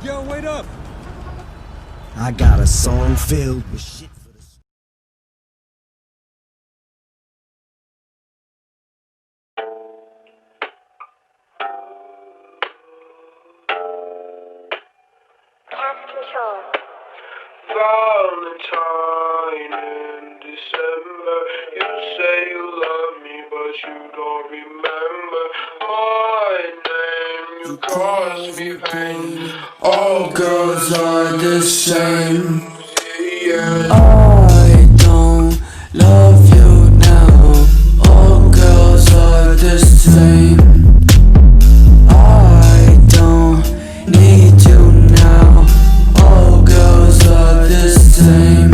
Yo, wait up! I got a song filled with shit for the... Valentine in December, you say you love me, but you don't remember my name. You cause me pain. All girls are the same. Yeah. I don't love you now. All girls are the same. I don't need you now. All girls are the same.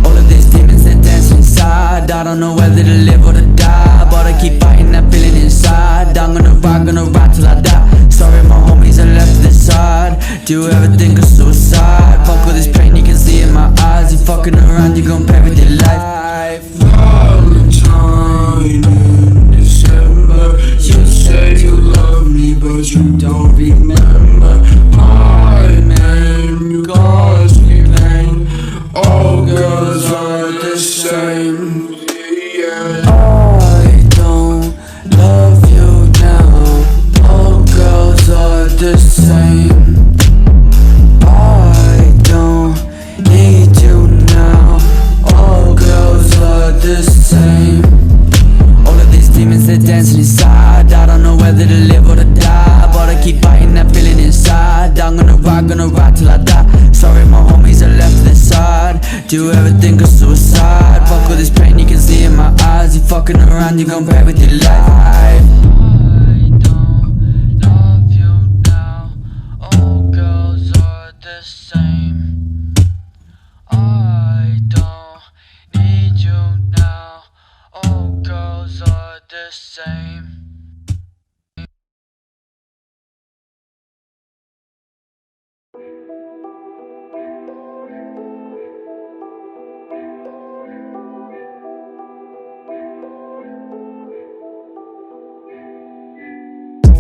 All of these demons that dance inside, I don't know whether to live or to die, but I keep fighting that feeling inside. I'm gonna ride till I die. Sorry my homies are left to the side. Do you ever think of suicide? Fuck with this pain you can see in my eyes. You fucking around, you gon' pay with your life. Valentine in December, you say you love me, but you don't remember my name. You cause me pain. All girls are the same. Yeah. I don't love you now. All girls are the same. I don't need you now. All girls are the same. All of these demons that dancing inside, I don't know whether to live or to die, but I keep fighting that feeling inside. I'm gonna ride till I die. Sorry my homies are left to the side. Do you ever think of suicide? Fuck with this pain you can see in my eyes. You fucking around, you gon' pay with your life. I don't love you now. All girls are the same. I don't need you now. All girls are the same.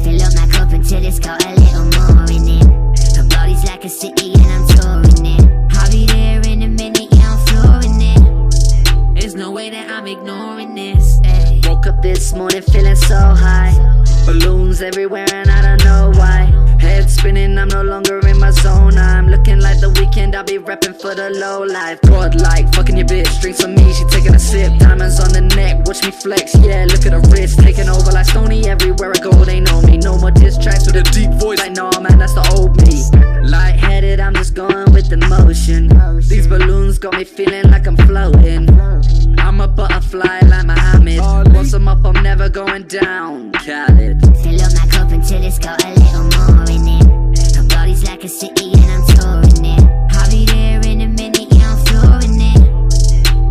Fill up my cup until it's got a little more in it. Her body's like a city and I'm touring it. I'll be there in a minute, yeah, I'm flooring it. There's no way that I'm ignoring this. Ay. Woke up this morning feeling so high. Balloons everywhere and I don't know why. Head spinning, I'm no longer in my zone. I'm looking like the weekend, I'll be repping for the low life. Godlike, fucking your bitch, drinks on me, she taking a sip. Diamonds on the neck, watch me flex, yeah, look at her wrist. Taking over like Stony, everywhere I go, they know me. No more diss tracks with a deep voice, like no man, that's the old me. Lightheaded, I'm just going with the motion. These balloons got me feeling like I'm floating. I'm a butterfly like Muhammad. Once I'm up, I'm never going down. Khaled. Fill up my cup until it's got a little more in it. Her body's like a city and I'm touring it. I'll be there in a minute, yeah, I'm flooring it.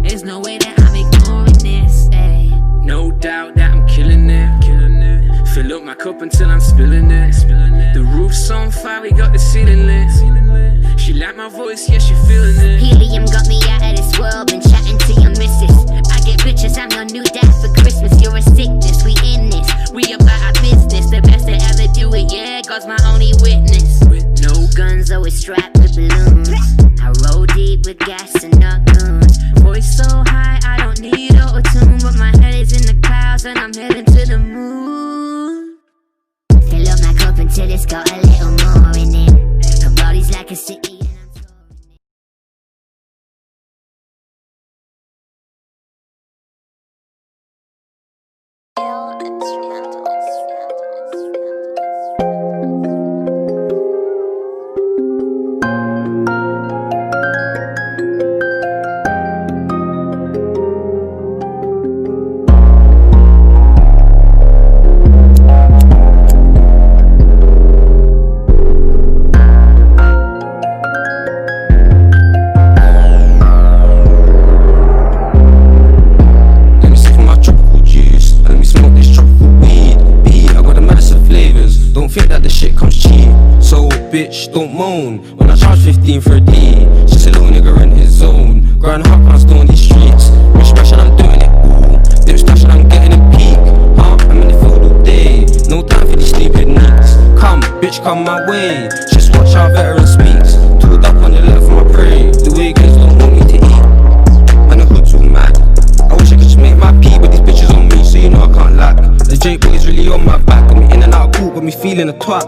There's no way that I'm ignoring this. Ay. No doubt that I'm killing it, killing it. Fill up my cup until I'm spilling it, spilling it. The roof's on fire, we got the ceiling lit, ceiling lit. She like my voice, yeah, she feeling it. Helium got me out of this world, been chatting to your missus. I get bitches, I'm your new dad for Christmas. You're a sickness, we in this, we about our business. The best to ever do it, yeah, God's my only witness. No guns, always strapped with balloons. I roll deep with gas and not guns. Voice so high, I don't need auto-tune, but my head is in the clouds and I'm heading to the moon. Fill up my cup until it's got a little more in it. Her body's like a city and I'm touring it. Bitch, don't moan when I charge 15 for a D. Just a little nigga in his zone. Grind hard, can't stay on these streets. Rich splash and I'm doing it, ooh. Dip splash and I'm getting a peak. I'm in the field all day. No time for these stupid needs. Come, bitch, come my way. Just watch watch how a veteran speaks. Tooled up on the left for my prey. The weekends don't want me to eat. And the hood's all mad. I wish I could just make my pee, but these bitches on me, so you know I can't lack. The J boy is really on my back. Got me in and out of court, got me feeling a twat.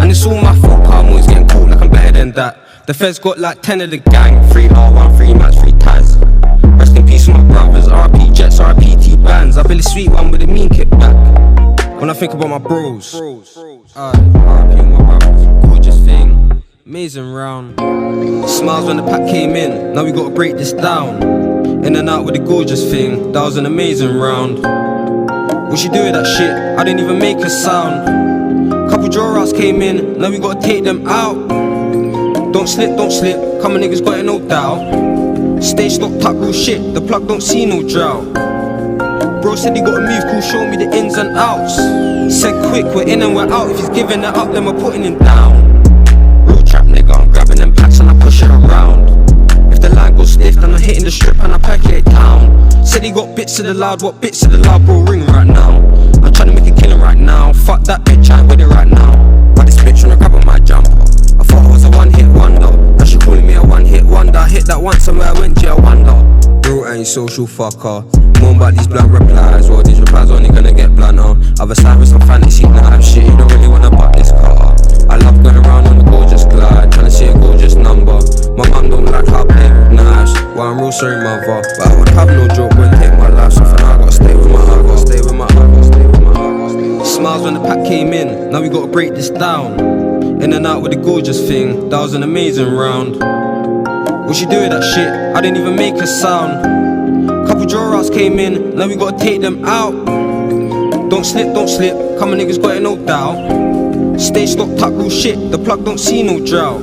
And it's all my fault, I'm always getting caught like I'm better than that. The feds got like 10 of the gang. 3 R1, 3 Max, 3 Taz. Rest in peace with my brothers, RP Jets, RP T bands. I've been a sweet one with a mean kickback. When I think about my bros, RP with my brothers, gorgeous thing, amazing round. Smiles when the pack came in, now we gotta break this down. In and out with the gorgeous thing, that was an amazing round. What she do with that shit? I didn't even make a sound. Couple draw outs came in, now we gotta take them out. Don't slip, come on niggas got it no doubt. Stay stocked up, real shit, the plug don't see no drought. Bro said he got a move cool, show me the ins and outs. Said quick, we're in and we're out, if he's giving it up then we're putting him down. Real trap nigga, I'm grabbing them packs and I push it around. If the line goes stiff, then I'm hitting the strip and I percolate down. Said he got bits of the loud, what bits of the loud, bro, ring right now. I'm trying to make a killing right now, fuck that bitch, I ain't with it right now. But this bitch wanna grab on my jumper. I thought I was a one-hit wonder, now she calling me a one-hit wonder. I hit that once and where I went, yeah, I wonder. Bro ain't social fucker, more about these blunt replies. Well, these replies only gonna get blunter. Other side with some fantasy knife shit, you don't really wanna butt this car. I love going around on a gorgeous glide, trying to see a gorgeous number. My mum don't like how I play with knives, well I'm real sorry mother. But I would have no joke when take my life, so for now I gotta stay with my heart, gotta stay with my heart, gotta stay with my heart. Smiles when the pack came in, now we gotta break this down. In and out with the gorgeous thing, that was an amazing round. What she do with that shit? I didn't even make a sound. Couple draw outs came in, now we gotta take them out. Don't slip, come on niggas got it no doubt. Stay stocked up, real shit, the plug don't see no drought.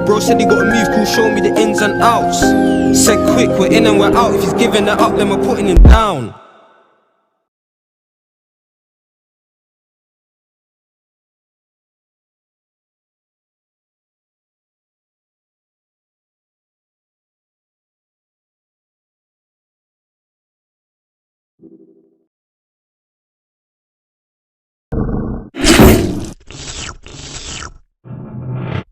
Bro said he got a move cool, show me the ins and outs. Said quick, we're in and we're out, if he's giving it up then we're putting him down.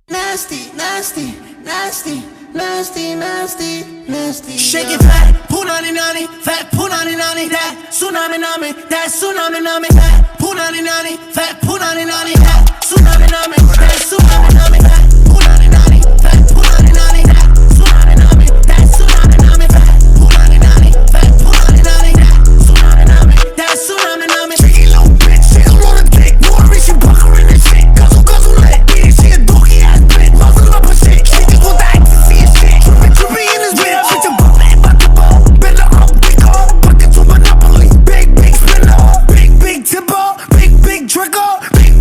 Nasty, nasty, nasty, nasty, nasty, nasty. Shake it fat, punani nani, fat punani nani, that tsunami nami, that tsunami nami, fat punani nani, fat punani nani, that tsunami nami, that tsunami nami, fat punani nani, fat punani nani, that tsunami nami, that tsunami nami, fat punani nani, fat punani nani, that tsunami nami, that tsunami nami. Tricky little bitch, she don't wanna take more, she buckle in this shit, guzzle let it, she a dookie ass bitch, muzzle up her shit, she just want that to see his shit, trippy in his bitch, bitch a bubbly, but the ball, better up, big call, bucket to monopoly, big spinner, big tipper, big trigger,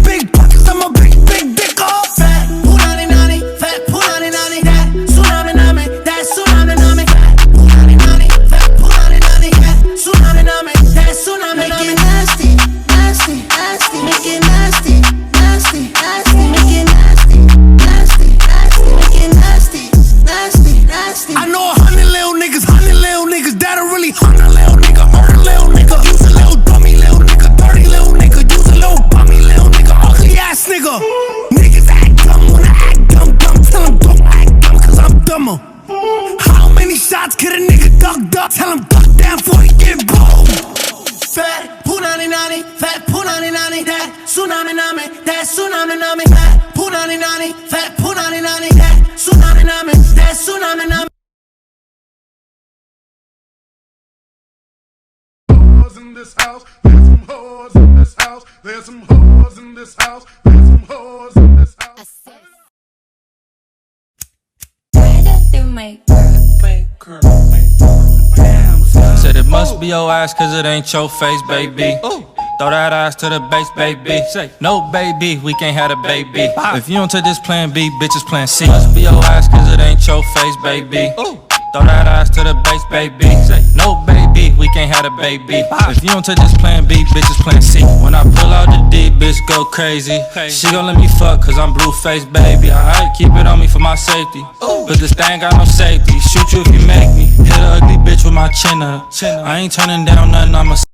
big pockets, I'm a big dick off. Fat punani nani, fat punani nani, that tsunami nami, that tsunami nami, fat punani nani, fat punani nani, that tsunami nami, that tsunami nami. Make it nasty, nasty, nasty, make it nasty, nasty, nasty, make it nasty, nasty, nasty, make it nasty, nasty, nasty. I know 100 little niggas that'll really hunt a little nigga, murder little nigga, use a little dummy little nigga, dirty little nigga, use a little bummy little nigga, ugly ass nigga. Niggas act dumb when I act dumb, tell them don't act dumb cause I'm dumber. How many shots could a nigga duck? Tell him duck down before he get blown. Fat punani nani, fat punani nani, that tsunami nami, that tsunami nami, fat punani nani, fat punani nani, that tsunami nami, that tsunami nami. In this house, there's some whores in this house, there's some whores in this house, there's some whores in this house. Said it must be your ass cause it ain't your face, baby. Throw that ass to the base, baby. No, baby, we can't have a baby. If you don't take this plan B, bitches plan C. Must be your ass cause it ain't your face, baby. Throw that ass to the base, baby. No, baby, we can't have a baby. If you don't take this plan B, bitches plan C. When I pull out the D, bitch go crazy. She gon' let me fuck cause I'm blue face, baby. Alright, keep it on me for my safety. But this thing got no safety. Shoot you if you make me. Hit a ugly bitch with my chin up. I ain't turning down nothing, I'm a